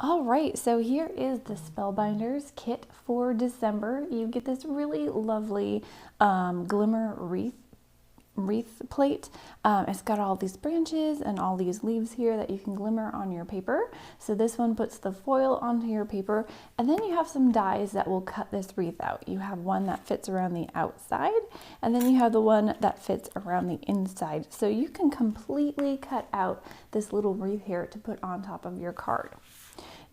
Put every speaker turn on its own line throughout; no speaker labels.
All right, so here is the Spellbinders kit for December. You get this really lovely glimmer wreath plate. It's got all these branches and all these leaves here that you can glimmer on your paper. So this one puts the foil onto your paper, and then you have some dies that will cut this wreath out. You have one that fits around the outside, and then you have the one that fits around the inside. So you can completely cut out this little wreath here to put on top of your card.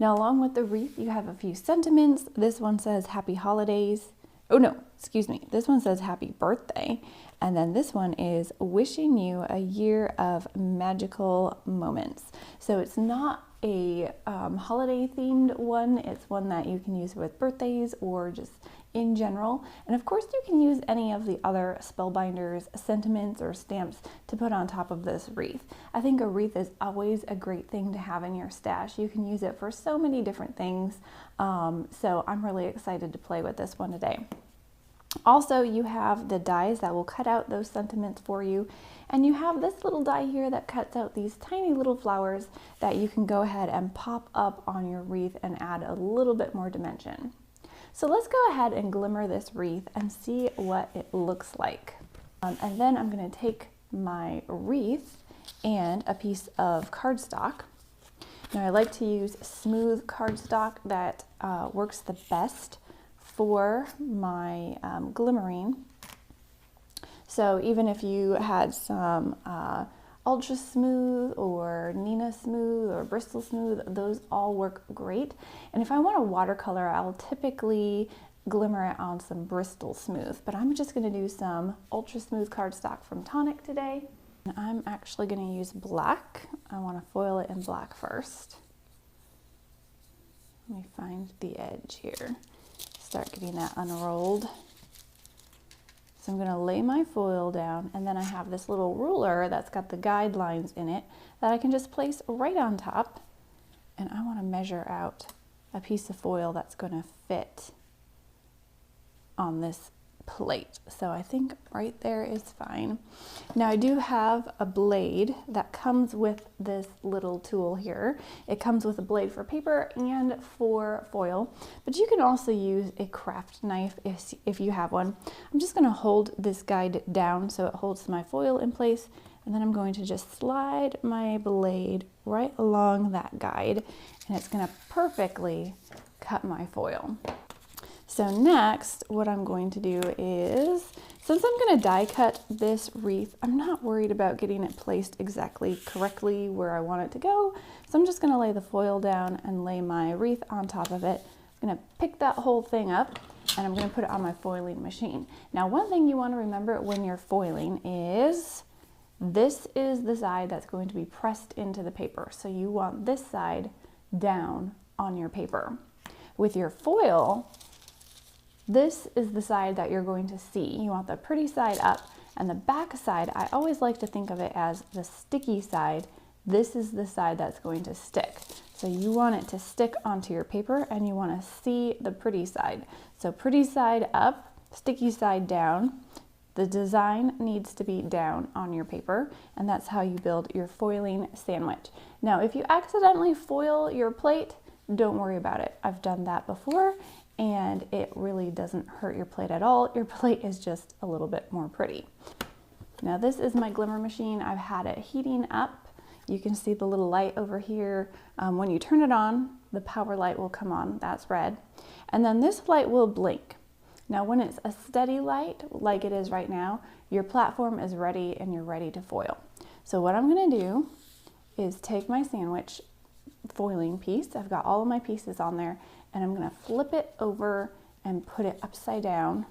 Now, along with the wreath, you have a few sentiments. This one says happy holidays. Oh no, excuse me. This one says happy birthday. And then this one is wishing you a year of magical moments. So it's not a holiday themed one. It's one that you can use with birthdays or just in general. And of course you can use any of the other Spellbinders sentiments or stamps to put on top of this wreath. I think a wreath is always a great thing to have in your stash. You can use it for so many different things. So I'm really excited to play with this one today. Also, you have the dies that will cut out those sentiments for you, and you have this little die here that cuts out these tiny little flowers that you can go ahead and pop up on your wreath and add a little bit more dimension. So let's go ahead and glimmer this wreath and see what it looks like. And then I'm going to take my wreath and a piece of cardstock. Now I like to use smooth cardstock that works the best for my glimmering. So even if you had some Ultra Smooth or Nina Smooth or Bristol Smooth, those all work great. And if I want a watercolor, I'll typically glimmer it on some Bristol Smooth, but I'm just going to do some Ultra Smooth cardstock from Tonic today. And I'm actually going to use black. I want to foil it in black first. Let me find the edge here. Start getting that unrolled. So I'm going to lay my foil down, and then I have this little ruler that's got the guidelines in it that I can just place right on top. And I want to measure out a piece of foil that's going to fit on this plate. So I think right there is fine. Now I do have a blade that comes with this little tool here. It comes with a blade for paper and for foil, but you can also use a craft knife if you have one. I'm just going to hold this guide down so it holds my foil in place, and then I'm going to just slide my blade right along that guide, and it's going to perfectly cut my foil. So next, what I'm going to do is, since I'm going to die cut this wreath, I'm not worried about getting it placed exactly correctly where I want it to go. So I'm just going to lay the foil down and lay my wreath on top of it. I'm going to pick that whole thing up, and I'm going to put it on my foiling machine. Now, one thing you want to remember when you're foiling is this is the side that's going to be pressed into the paper. So you want this side down on your paper. With your foil, this is the side that you're going to see. You want the pretty side up, and the back side, I always like to think of it as the sticky side. This is the side that's going to stick. So you want it to stick onto your paper, and you want to see the pretty side. So pretty side up, sticky side down. The design needs to be down on your paper, and that's how you build your foiling sandwich. Now, if you accidentally foil your plate, don't worry about it. I've done that before, and it really doesn't hurt your plate at all. Your plate is just a little bit more pretty. Now this is my glimmer machine. I've had it heating up. You can see the little light over here. When you turn it on, the power light will come on, that's red. And then this light will blink. Now when it's a steady light, like it is right now, your platform is ready and you're ready to foil. So what I'm gonna do is take my sandwich foiling piece. I've got all of my pieces on there, and I'm going to flip it over and put it upside down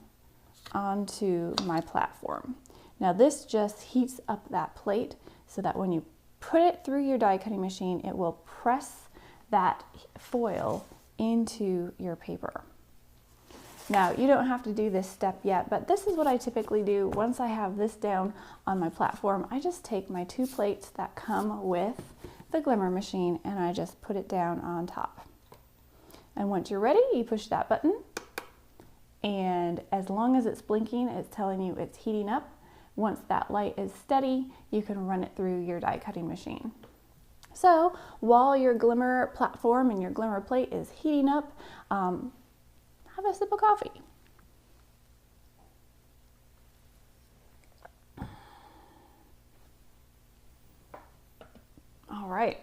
onto my platform. Now this just heats up that plate so that when you put it through your die cutting machine, it will press that foil into your paper. Now you don't have to do this step yet, but this is what I typically do. Once I have this down on my platform, I just take my two plates that come with the glimmer machine, and I just put it down on top. And once you're ready, you push that button, and as long as it's blinking, it's telling you it's heating up. Once that light is steady, you can run it through your die cutting machine. So while your glimmer platform and your glimmer plate is heating up, have a sip of coffee. All right.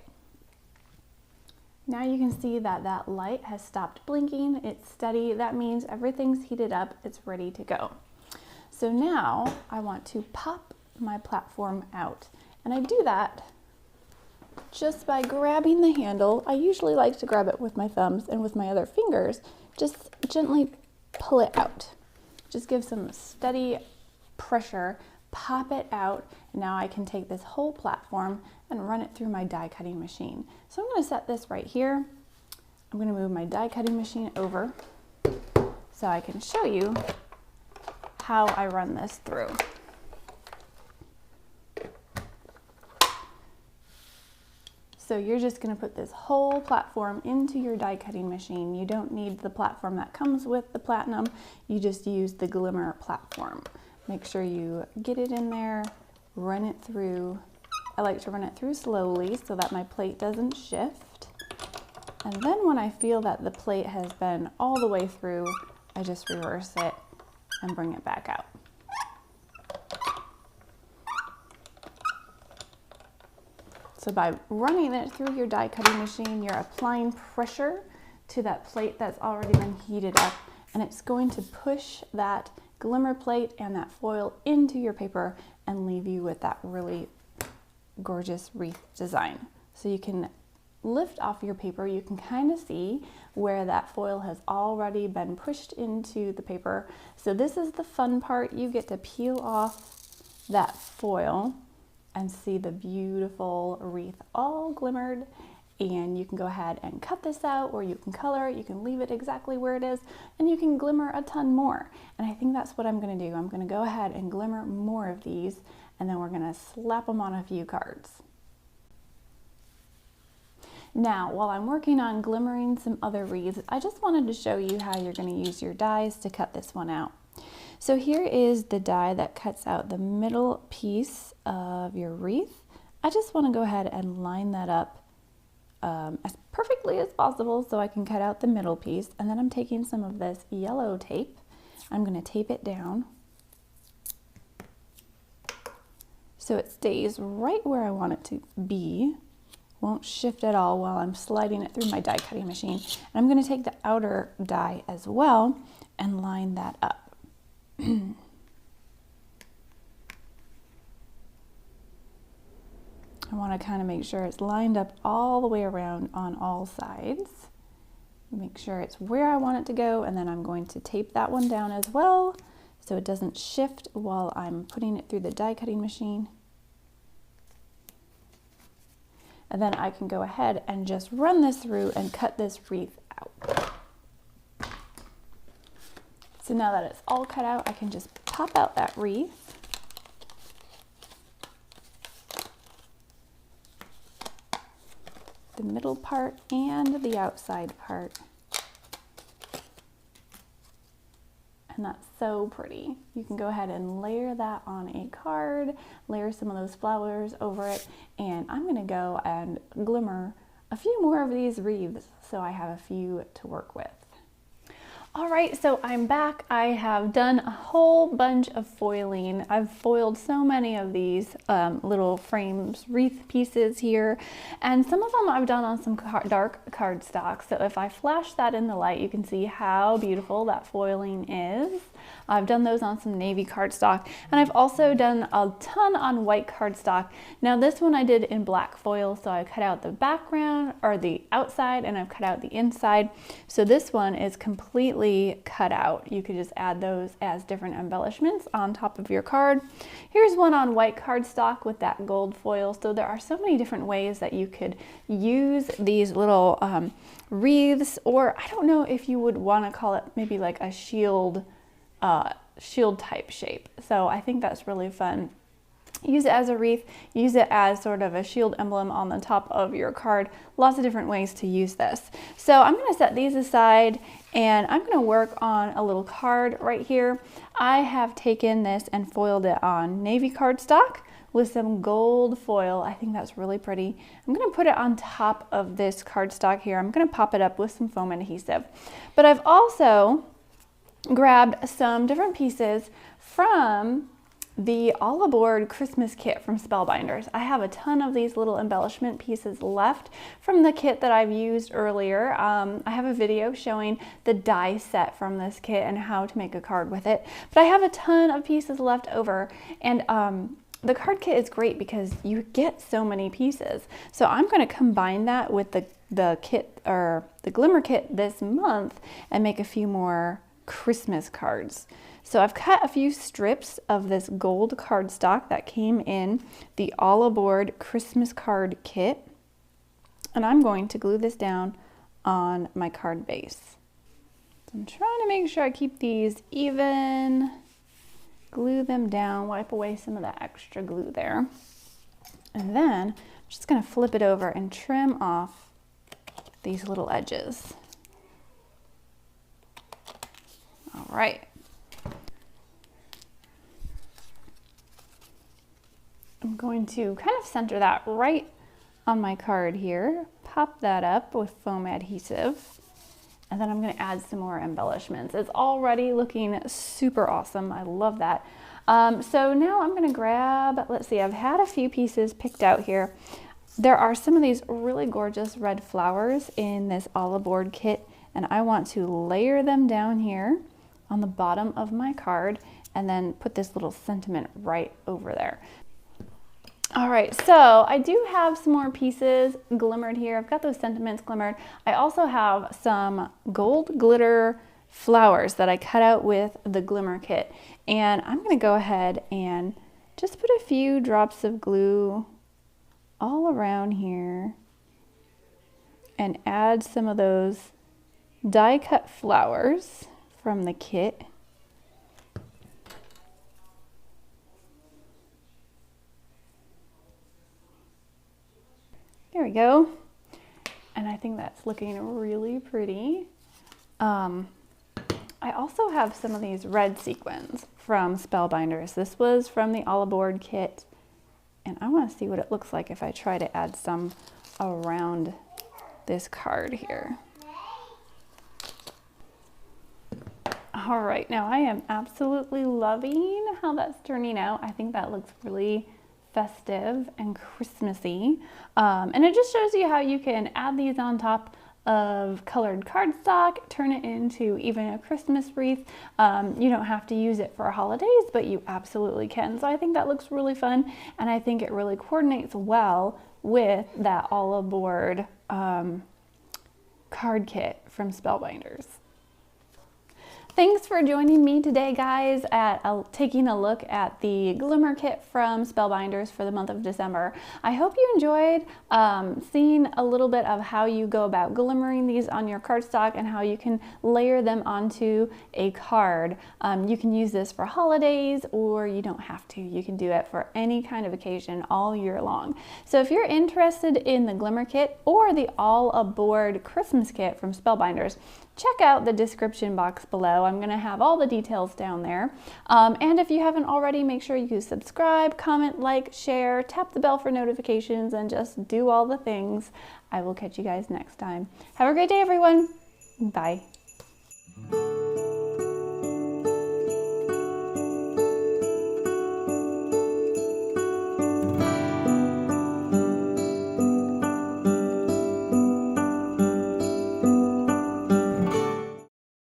Now you can see that that light has stopped blinking. It's steady. That means everything's heated up. It's ready to go. So now I want to pop my platform out. And I do that just by grabbing the handle. I usually like to grab it with my thumbs and with my other fingers, just gently pull it out. Just give some steady pressure, pop it out. And now I can take this whole platform and run it through my die cutting machine. So I'm going to set this right here. I'm going to move my die cutting machine over so I can show you how I run this through. So you're just going to put this whole platform into your die cutting machine. You don't need the platform that comes with the platinum. You just use the glimmer platform. Make sure you get it in there, run it through. I like to run it through slowly so that my plate doesn't shift. And then when I feel that the plate has been all the way through, I just reverse it and bring it back out. So by running it through your die cutting machine, you're applying pressure to that plate that's already been heated up, and it's going to push that glimmer plate and that foil into your paper and leave you with that really gorgeous wreath design. So you can lift off your paper, you can kind of see where that foil has already been pushed into the paper. So this is the fun part. You get to peel off that foil and see the beautiful wreath all glimmered, and you can go ahead and cut this out, or you can color it, you can leave it exactly where it is, and you can glimmer a ton more. And I think that's what I'm gonna do. I'm gonna go ahead and glimmer more of these, and then we're gonna slap them on a few cards. Now, while I'm working on glimmering some other wreaths, I just wanted to show you how you're gonna use your dies to cut this one out. So here is the die that cuts out the middle piece of your wreath. I just want to go ahead and line that up as perfectly as possible so I can cut out the middle piece. And then I'm taking some of this yellow tape. I'm going to tape it down so it stays right where I want it to be. Won't shift at all while I'm sliding it through my die cutting machine. And I'm going to take the outer die as well and line that up. I want to kind of make sure it's lined up all the way around on all sides. Make sure it's where I want it to go, and then I'm going to tape that one down as well so it doesn't shift while I'm putting it through the die cutting machine. And then I can go ahead and just run this through and cut this wreath out. So now that it's all cut out, I can just pop out that wreath. The middle part and the outside part. And that's so pretty. You can go ahead and layer that on a card, layer some of those flowers over it, and I'm gonna go and glimmer a few more of these wreaths so I have a few to work with. All right, so I'm back. I have done a whole bunch of foiling. I've foiled so many of these little frames, wreath pieces here, and some of them I've done on some dark cardstock. So if I flash that in the light, you can see how beautiful that foiling is. I've done those on some navy cardstock, and I've also done a ton on white cardstock. Now this one I did in black foil, so I cut out the background or the outside, and I've cut out the inside. So this one is completely cut out. You could just add those as different embellishments on top of your card. Here's one on white cardstock with that gold foil. So there are so many different ways that you could use these little wreaths, or I don't know if you would want to call it maybe like a shield type shape. So I think that's really fun. Use it as a wreath, use it as sort of a shield emblem on the top of your card. Lots of different ways to use this. So I'm going to set these aside, and I'm going to work on a little card right here. I have taken this and foiled it on navy cardstock with some gold foil. I think that's really pretty. I'm gonna put it on top of this cardstock here. I'm gonna pop it up with some foam adhesive. But I've also grabbed some different pieces from the All Aboard Christmas kit from Spellbinders. I have a ton of these little embellishment pieces left from the kit that I've used earlier. I have a video showing the die set from this kit and how to make a card with it. But I have a ton of pieces left over, and the card kit is great because you get so many pieces. So I'm going to combine that with the kit, or the Glimmer Kit this month, and make a few more Christmas cards. So I've cut a few strips of this gold cardstock that came in the All Aboard Christmas card kit, and I'm going to glue this down on my card base. So I'm trying to make sure I keep these even, glue them down, wipe away some of the extra glue there, and then I'm just going to flip it over and trim off these little edges. All right. I'm going to kind of center that right on my card here, pop that up with foam adhesive, and then I'm going to add some more embellishments. It's already looking super awesome. I love that. So now I'm going to grab, let's see, I've had a few pieces picked out here. There are some of these really gorgeous red flowers in this All Aboard kit, and I want to layer them down here on the bottom of my card and then put this little sentiment right over there. All right, so I do have some more pieces glimmered here. I've got those sentiments glimmered. I also have some gold glitter flowers that I cut out with the Glimmer Kit. And I'm gonna go ahead and just put a few drops of glue all around here and add some of those die cut flowers from the kit. There we go. And I think that's looking really pretty. I also have some of these red sequins from Spellbinders. This was from the All Aboard kit. And I want to see what it looks like if I try to add some around this card here. All right, now I am absolutely loving how that's turning out. I think that looks really festive and Christmassy. And it just shows you how you can add these on top of colored cardstock, turn it into even a Christmas wreath. You don't have to use it for holidays, but you absolutely can. So I think that looks really fun, and I think it really coordinates well with that All Aboard card kit from Spellbinders. Thanks for joining me today, guys, at taking a look at the Glimmer Kit from Spellbinders for the month of December. I hope you enjoyed seeing a little bit of how you go about glimmering these on your cardstock and how you can layer them onto a card. You can use this for holidays, or you don't have to. You can do it for any kind of occasion all year long. So if you're interested in the Glimmer Kit or the All Aboard Christmas Kit from Spellbinders, check out the description box below. I'm going to have all the details down there. And if you haven't already, make sure you subscribe, comment, like, share, tap the bell for notifications, and just do all the things. I will catch you guys next time. Have a great day, everyone. Bye.